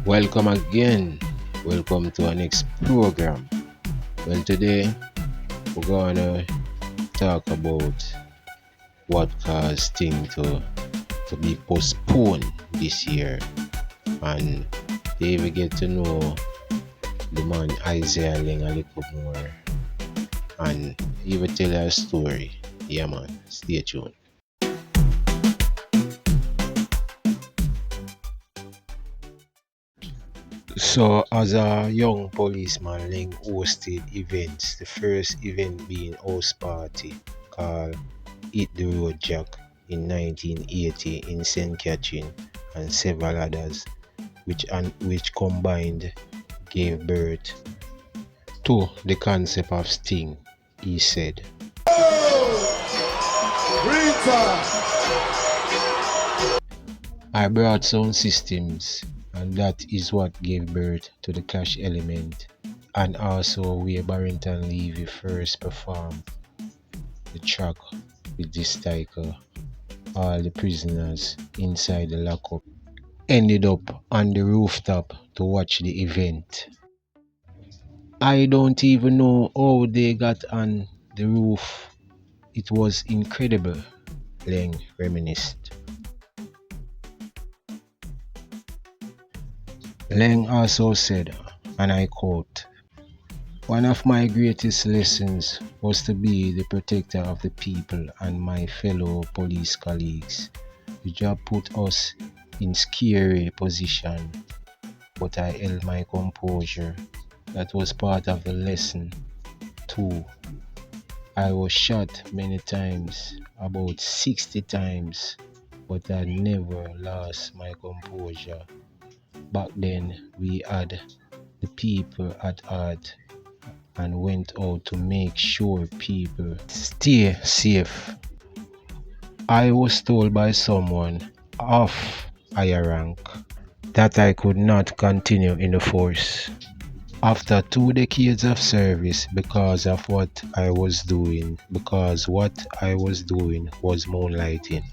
Welcome again. Welcome to our next program. Well, today we're gonna talk about what caused things to be postponed this year, and they will get to know the man Isaiah Laing a little more, and he will tell a story. Yeah, man. Stay tuned. So, as a young policeman, Ling hosted events. The first event being house party called Hit the Road Jack in 1980 in St. Catherine, and several others, which combined gave birth to the concept of Sting. He said, "I brought sound systems, and that is what gave birth to the clash element, and also where Barrington Levy first performed the track with this title. All the prisoners inside the lockup ended up on the rooftop to watch the event. I don't even know how they got on the roof. It was incredible," Laing reminisced. Laing also said, and I quote, "One of my greatest lessons was to be the protector of the people and my fellow police colleagues. The job put us in scary position, but I held my composure. That was part of the lesson too. I was shot many times, about 60 times, but I never lost my composure. Back then, we had the people at heart and went out to make sure people stay safe. I was told by someone of higher rank that I could not continue in the force after 2 decades of service because what I was doing was moonlighting."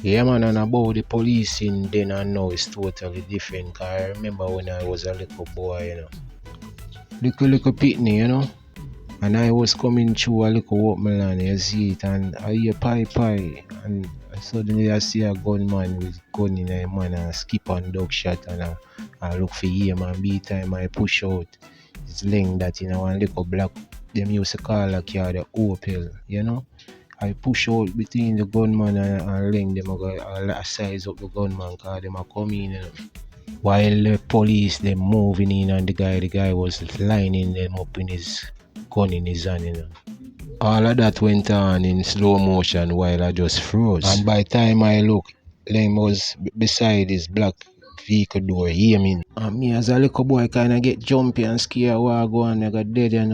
Yeah, man, and about the policing then and now is totally different. 'Cause I remember when I was a little boy, little pitney, and I was coming through a little Watermelon, you see it, and I hear pie, and suddenly I see a gunman with gun in a man and skip and dog shot, and I look for him, and by the time I push out, it's Laing that one little black, them used to call a car the Opel. I push out between the gunman and Laing, them I size up the gunman because them are coming, while the police them moving in, and the guy was lining them up in his gun in his hand. All of that went on in slow motion while I just froze. And by the time I look, Laing was beside his black vehicle door aiming. And me as a little boy kinda get jumpy and scared while I go on, I got dead, and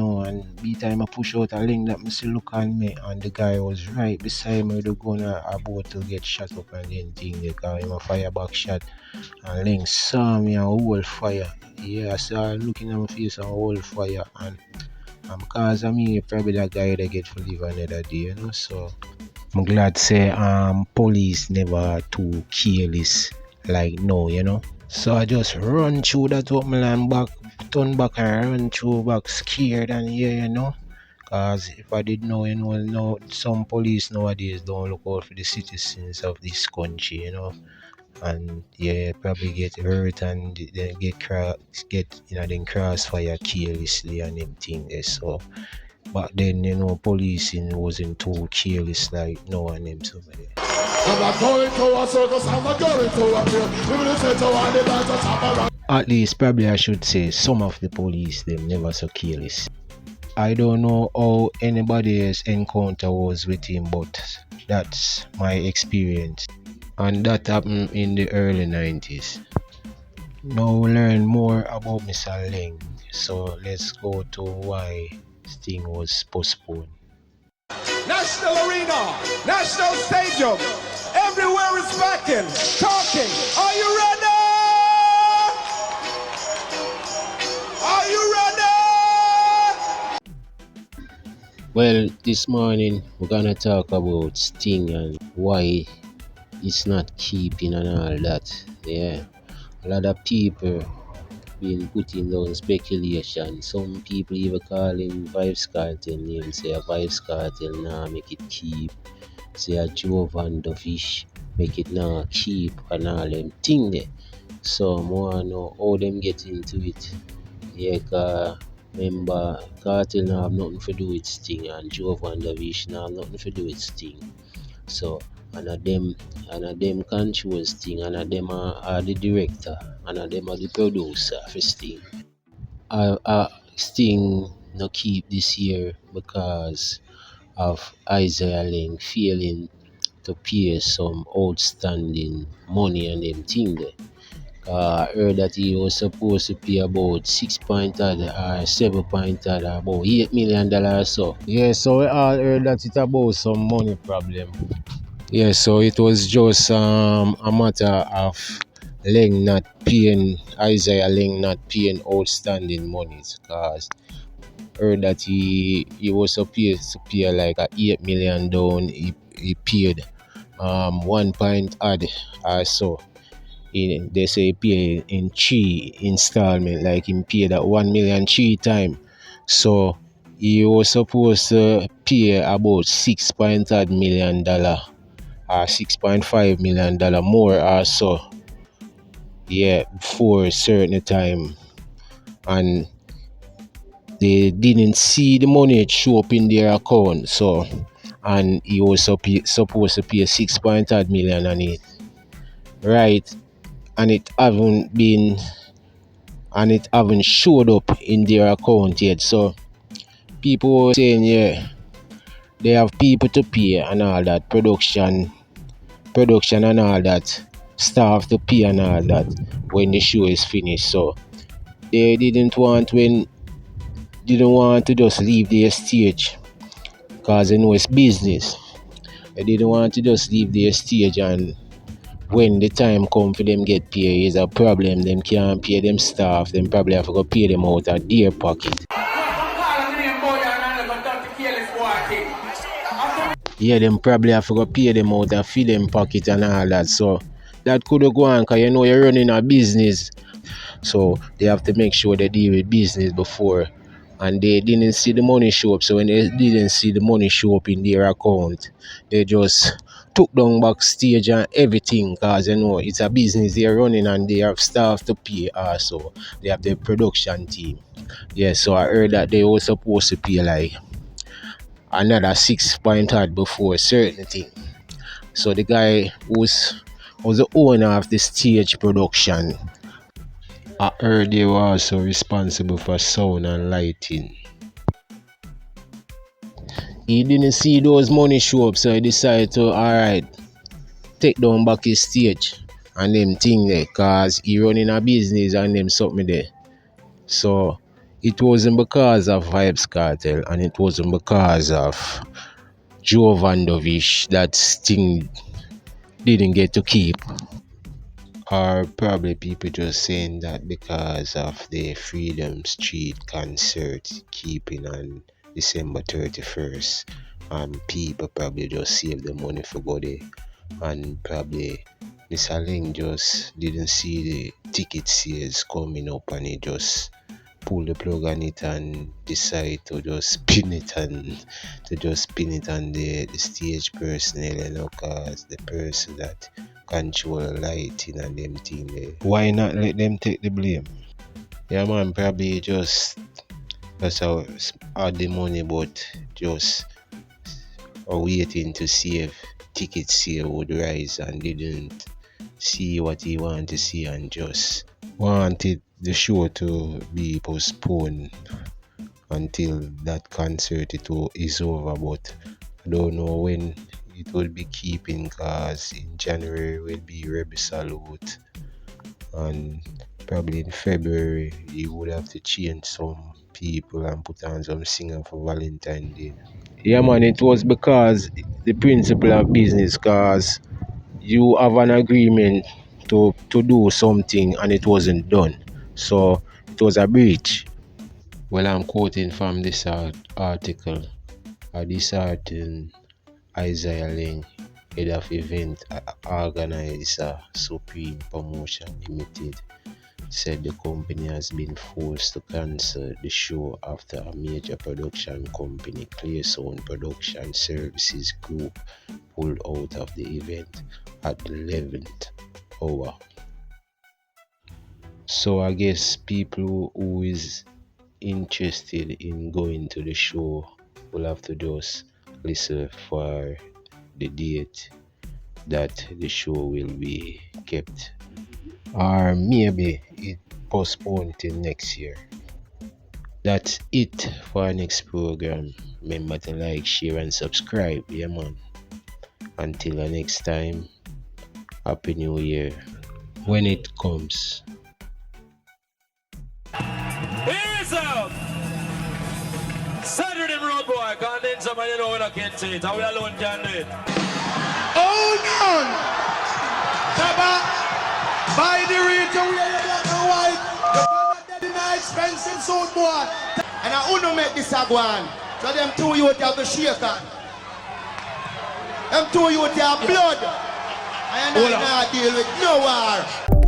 by the time I push out a Laing, that me see look on me, and the guy was right beside me with the gun about to get shot up, and then thing they call him a fire back shot, and Laing saw me and hold fire. Yeah, I saw looking at my face and hold fire, and because of me, probably that guy that get to live another day, so I'm glad say police never too careless like now. So I just run through that Watermelon back, turn back and run through back scared, and cause if I did know, no, some police nowadays don't look out for the citizens of this country, and probably get hurt and then get then crossfire carelessly and them things. So back then, policing wasn't too careless like now and them somebody. At least probably I should say some of the police them never so careless. I don't know how anybody else encounter was with him, but that's my experience. And that happened in the early 90s. Now we learn more about Mr. Laing, so let's go to why Sting was postponed. National Arena, National Stadium, everywhere is backing, talking. Are you ready? Are you ready? Well, this morning we're gonna talk about Sting and why it's not keeping and all that. Yeah, a lot of people been putting down speculation. Some people even calling Vibes Cartel name, say a Vibes Cartel nah make it keep. Say a Joe Van Fish make it nah keep and all them thing there. So more know how them get into it. Yeah, remember Cartel nah have nothing to do with Sting and Joe Van Fish nah have nothing to do with Sting. So and of them control Sting and of them are the director and of them are the producer for Sting. Sting no keep this year because of Isaiah Laing failing to pay some outstanding money and them thing there. I heard that he was supposed to pay about 6 point or 7 point or about $8 million or so. Yeah, so we all heard that it's about some money problem. Yeah, so it was just a matter of Laing not paying Isaiah Laing not paying outstanding monies because heard that he was supposed to pay like a 8 million down. He paid 1 point odd or so. They say he pay in 3 installment, like he paid that 1 million 3 times. So he was supposed to pay about $6 million or $6.5 million more or so. Yeah, before a certain time. And they didn't see the money show up in their account. So and he was supposed to pay 6 million on it. Right. And it haven't showed up in their account yet. So people were saying yeah, they have people to pay and all that, production and all that, staff to pay and all that when the show is finished. So they didn't want to just leave their stage because they know it's business. They didn't want to just leave their stage, and when the time come for them get paid is a problem. Them can't pay them staff. Them probably have to go pay them out of their pocket. Yeah, them probably have to go pay them out of feed them pocket and all that. So that could go on because you know you're running a business. So they have to make sure they deal with business before. And they didn't see the money show up. So when they didn't see the money show up in their account, they just took down backstage and everything because you know it's a business they're running and they have staff to pay also. They have the production team. Yeah, so I heard that they were supposed to pay like another 6 point odd before certain thing. So the guy was the owner of the stage production. I heard they were also responsible for sound and lighting. He didn't see those money show up, so he decided to alright, take down back his stage and them thing there, cause he running a business and them something there. So it wasn't because of Vibes Cartel and it wasn't because of Joe Vandovish that Sting didn't get to keep. Or probably people just saying that because of the Freedom Street concert keeping on December 31st, and people probably just save the money for go there, and probably Mr. Laing just didn't see the ticket sales coming up and he just pull the plug on it and decide to just spin it on the stage personnel, you know, cause the person that control lighting and them thing there. Why not let them take the blame? Yeah man, probably just how add the money but just waiting to see if ticket sale would rise and didn't see what he wanted to see and just wanted the show to be postponed until that concert is over, but I don't know when it will be keeping because in January will be Rebel Salute and probably in February you would have to change some people and put on some singer for Valentine's Day. Yeah man, it was because the principle of business, cause you have an agreement to do something and it wasn't done. So it was a breach. Well, I'm quoting from this article. This article, Isaiah Laing. head of event organizer Supreme Promotion Limited, said the company has been forced to cancel the show after a major production company, Clear Sound Production Services Group, pulled out of the event at the 11th hour. So I guess people who is interested in going to the show will have to just listen for the date that the show will be kept, or maybe it postponed till next year. That's it for our next program. Remember to like, share and subscribe. Yeah man. Until the next time, Happy New Year when it comes. Here's up! Saturday Road Boy, can't then somebody know when I can't say it. I will alone can do it. Hold on! Saba, by the region we are black and white. You cannot get in an expensive suit, boy. And I want to make this a go on. So them two you have to shake on. Them two you have blood. I am not deal with no war.